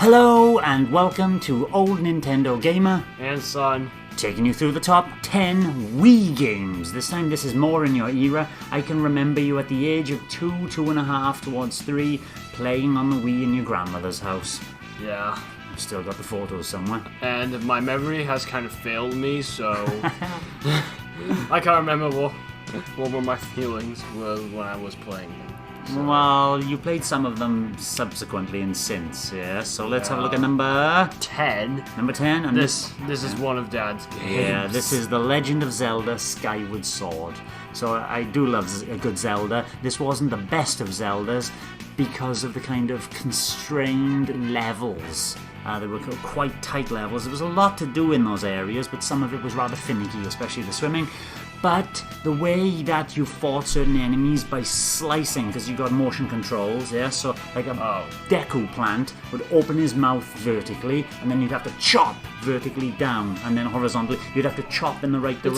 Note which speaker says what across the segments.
Speaker 1: Hello and welcome to Old Nintendo Gamer
Speaker 2: and Son,
Speaker 1: taking you through the top 10 Wii games. This time this is more in your era. I can remember you at the age of 2.5 towards 3 playing on the Wii in your grandmother's house.
Speaker 2: Yeah.
Speaker 1: I've still got the photos somewhere.
Speaker 2: And my memory has kind of failed me, so I can't remember what were my feelings when I was playing them. So.
Speaker 1: Well, you played some of them subsequently and since, yeah? So let's have a look at number
Speaker 2: 10.
Speaker 1: Number 10. And
Speaker 2: this is one of Dad's games.
Speaker 1: Yeah, this is The Legend of Zelda Skyward Sword. So I do love a good Zelda. This wasn't the best of Zeldas because of the kind of constrained levels. They were quite tight levels. There was a lot to do in those areas, but some of it was rather finicky, especially the swimming. But the way that you fought certain enemies by slicing, because you got motion controls, yeah? So like a Deku plant would open his mouth vertically, and then you'd have to chop vertically down, and then horizontally. You'd have to chop in the right direction.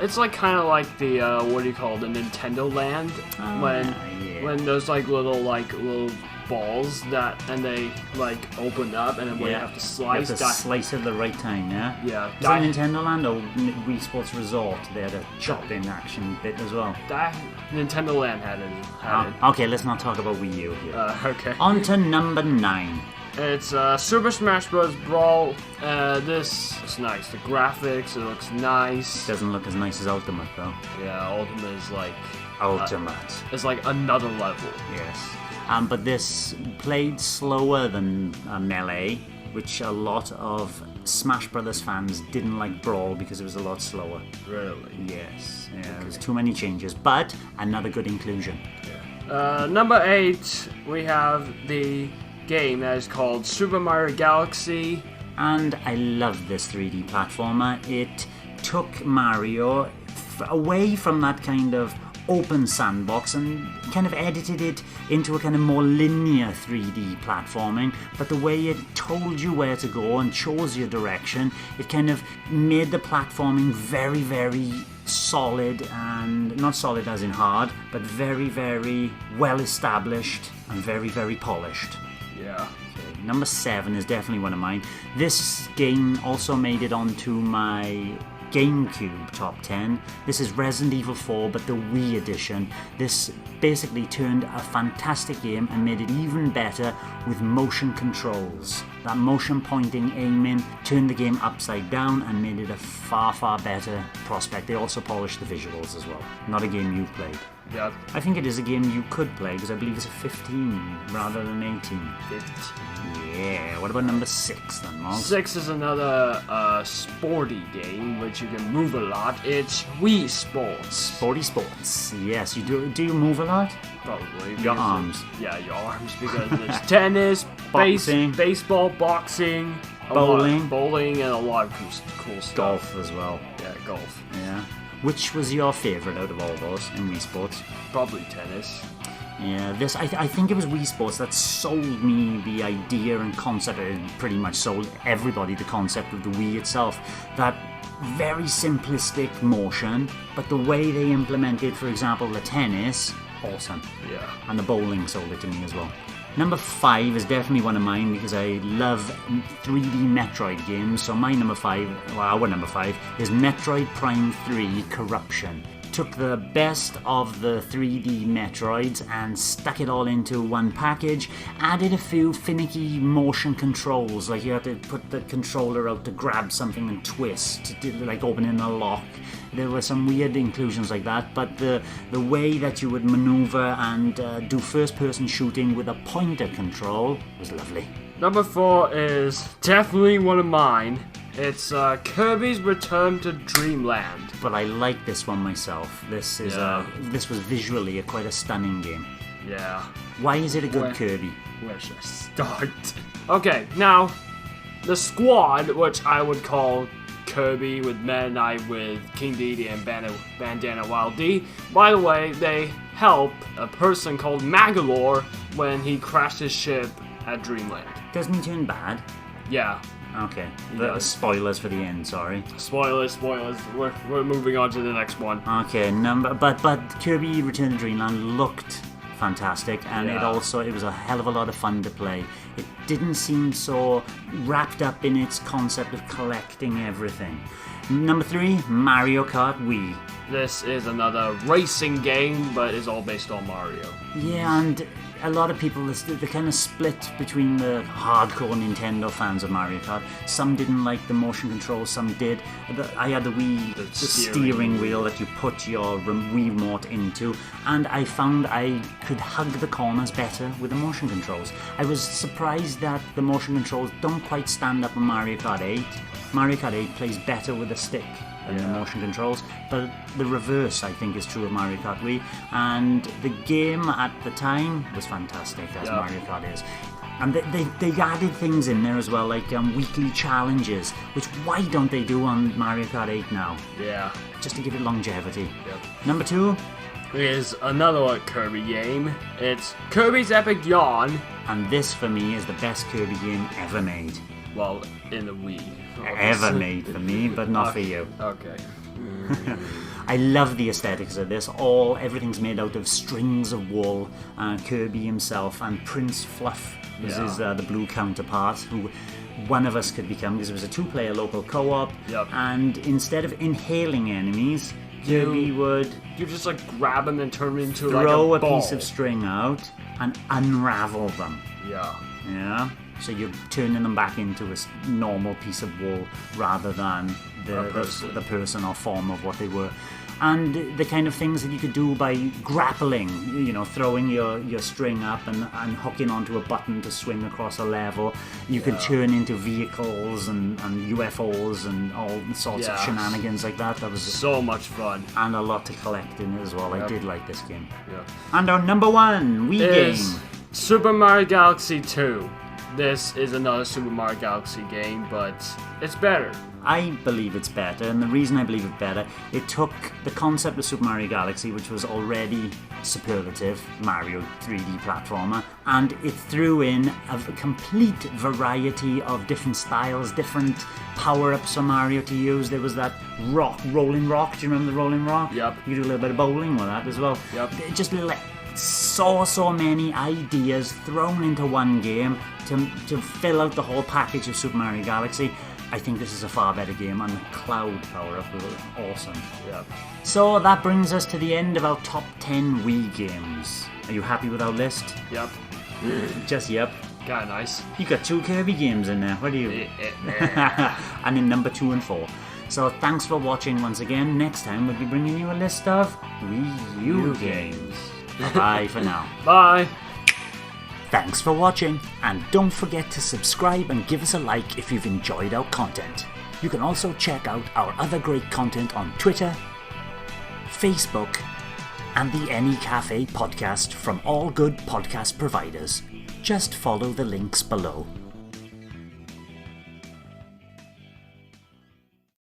Speaker 2: It's like kind of like the what do you call it, the Nintendo Land when there's little balls and they open up, and then when you have to slice,
Speaker 1: you have to slice at the right time, yeah?
Speaker 2: Yeah.
Speaker 1: Is that Nintendo Land or Wii Sports Resort? They had a chopping action bit as well.
Speaker 2: That Nintendo Land had it.
Speaker 1: Okay, let's not talk about Wii U here.
Speaker 2: Okay.
Speaker 1: On to number 9.
Speaker 2: It's Super Smash Bros. Brawl. This is nice. The graphics, it looks nice.
Speaker 1: Doesn't look as nice as Ultimate though.
Speaker 2: Yeah, Ultimate is like...
Speaker 1: Ultimate.
Speaker 2: It's like another level.
Speaker 1: Yes. But this played slower than Melee, which a lot of Smash Brothers fans didn't like Brawl because it was a lot slower.
Speaker 2: Really?
Speaker 1: Yes. Yeah, There was too many changes, but another good inclusion.
Speaker 2: Yeah. Number 8, we have the game that is called Super Mario Galaxy.
Speaker 1: And I love this 3D platformer. It took Mario away from that kind of open sandbox and kind of edited it into a kind of more linear 3D platforming, but the way it told you where to go and chose your direction, it kind of made the platforming very, very solid, and not solid as in hard, but very, very well established and very, very polished.
Speaker 2: Yeah.
Speaker 1: Number 7 is definitely one of mine. This game also made it onto my GameCube top 10. This is Resident Evil 4, but the Wii edition. This basically turned a fantastic game and made it even better with motion controls. That motion pointing, aiming, turned the game upside down and made it a far, far better prospect. They also polished the visuals as well. Not a game you've played.
Speaker 2: Yeah.
Speaker 1: I think it is a game you could play because I believe it's a 15 rather than 18.
Speaker 2: 15.
Speaker 1: Yeah. What about number 6 then, Mark?
Speaker 2: 6 is another sporty game which you can move a lot. It's Wii Sports.
Speaker 1: Sporty sports. Yes, you do. Do you move a lot?
Speaker 2: Probably.
Speaker 1: Your arms.
Speaker 2: Yeah, your arms, because there's tennis,
Speaker 1: Boxing.
Speaker 2: baseball, boxing, bowling, and a lot of cool stuff.
Speaker 1: Golf as well.
Speaker 2: Yeah, golf.
Speaker 1: Yeah. Which was your favourite out of all those in Wii Sports?
Speaker 2: Probably tennis.
Speaker 1: Yeah, I think it was Wii Sports that sold me the idea and concept. It pretty much sold everybody the concept of the Wii itself. That very simplistic motion, but the way they implemented, for example, the tennis, awesome.
Speaker 2: Yeah.
Speaker 1: And the bowling sold it to me as well. Number 5 is definitely one of mine because I love 3D Metroid games. So my number 5, well, our number 5, is Metroid Prime 3 Corruption. Took the best of the 3D Metroids and stuck it all into one package. Added a few finicky motion controls, like you had to put the controller out to grab something and twist, like opening a lock. There were some weird inclusions like that, but the way that you would maneuver and do first-person shooting with a pointer control was lovely.
Speaker 2: Number 4 is definitely one of mine. It's Kirby's Return to Dreamland.
Speaker 1: But I like this one myself. This was visually quite a stunning game.
Speaker 2: Yeah.
Speaker 1: Why is it a good Kirby?
Speaker 2: Where should I start? Okay, now, the squad, which I would call Kirby with Meta Knight with King Dedede and Bandana Wild D. By the way, they help a person called Magolor when he crashed his ship at Dreamland.
Speaker 1: Doesn't he turn bad?
Speaker 2: Yeah.
Speaker 1: Okay. Spoilers for the end, sorry.
Speaker 2: Spoilers. We're moving on to the next one.
Speaker 1: Okay, but Kirby Return to Dreamland looked fantastic, and
Speaker 2: Yeah.
Speaker 1: it was a hell of a lot of fun to play. It didn't seem so wrapped up in its concept of collecting everything. Number 3, Mario Kart Wii.
Speaker 2: This is another racing game, but it's all based on Mario.
Speaker 1: Yeah, and a lot of people, they kind of split between the hardcore Nintendo fans of Mario Kart. Some didn't like the motion controls, some did. I had the Wii, the steering wheel that you put your Wii remote into, and I found I could hug the corners better with the motion controls. I was surprised that the motion controls don't quite stand up on Mario Kart 8. Mario Kart 8 plays better with a stick than the motion controls, but the reverse, I think, is true of Mario Kart Wii, and the game at the time was fantastic, as Mario Kart is. And they added things in there as well, like weekly challenges, which why don't they do on Mario Kart 8 now?
Speaker 2: Yeah.
Speaker 1: Just to give it longevity.
Speaker 2: Yep.
Speaker 1: Number 2,
Speaker 2: is another Kirby game. It's Kirby's Epic Yarn.
Speaker 1: and this for me is the best Kirby game ever made.
Speaker 2: Well, in the Wii.
Speaker 1: Ever made for me, but not for you.
Speaker 2: Okay.
Speaker 1: I love the aesthetics of this. Everything's made out of strings of wool. Kirby himself and Prince Fluff is his the blue counterpart, who one of us could become, because it was a 2-player local co-op.
Speaker 2: Yep.
Speaker 1: And instead of inhaling enemies, Kirby would
Speaker 2: You just like grab them and turn them into
Speaker 1: throw
Speaker 2: like a ball.
Speaker 1: piece of string out and unravel them.
Speaker 2: Yeah.
Speaker 1: Yeah. So you're turning them back into a normal piece of wool rather than the person or form of what they were. And the kind of things that you could do by grappling, throwing your string up and hooking onto a button to swing across a level. You could turn into vehicles and UFOs and all sorts of shenanigans like that. That was
Speaker 2: so much fun.
Speaker 1: And a lot to collect in it as well. I did like this game.
Speaker 2: Yeah.
Speaker 1: And our number 1 Wii game.
Speaker 2: Super Mario Galaxy 2. This is another Super Mario Galaxy game, but it's better.
Speaker 1: I believe it's better, and the reason I believe it's better, it took the concept of Super Mario Galaxy, which was already superlative, Mario 3D platformer, and it threw in a complete variety of different styles, different power-ups for Mario to use. There was that rolling rock. Do you remember the rolling rock?
Speaker 2: Yep.
Speaker 1: You could do a little bit of bowling with that as well.
Speaker 2: Yep.
Speaker 1: Just so many ideas thrown into one game to fill out the whole package of Super Mario Galaxy. I think this is a far better game, and the cloud power-up was awesome.
Speaker 2: Yeah.
Speaker 1: So that brings us to the end of our top 10 Wii games. Are you happy with our list?
Speaker 2: Yep.
Speaker 1: Just yep.
Speaker 2: Kinda nice.
Speaker 1: You got 2 Kirby games in there. What do you? And in number 2 and 4. So thanks for watching once again. Next time we'll be bringing you a list of Wii U games. Bye for now.
Speaker 2: Bye.
Speaker 1: Thanks for watching, and don't forget to subscribe and give us a like if you've enjoyed our content. You can also check out our other great content on Twitter, Facebook, and the Any Café podcast from all good podcast providers. Just follow the links below.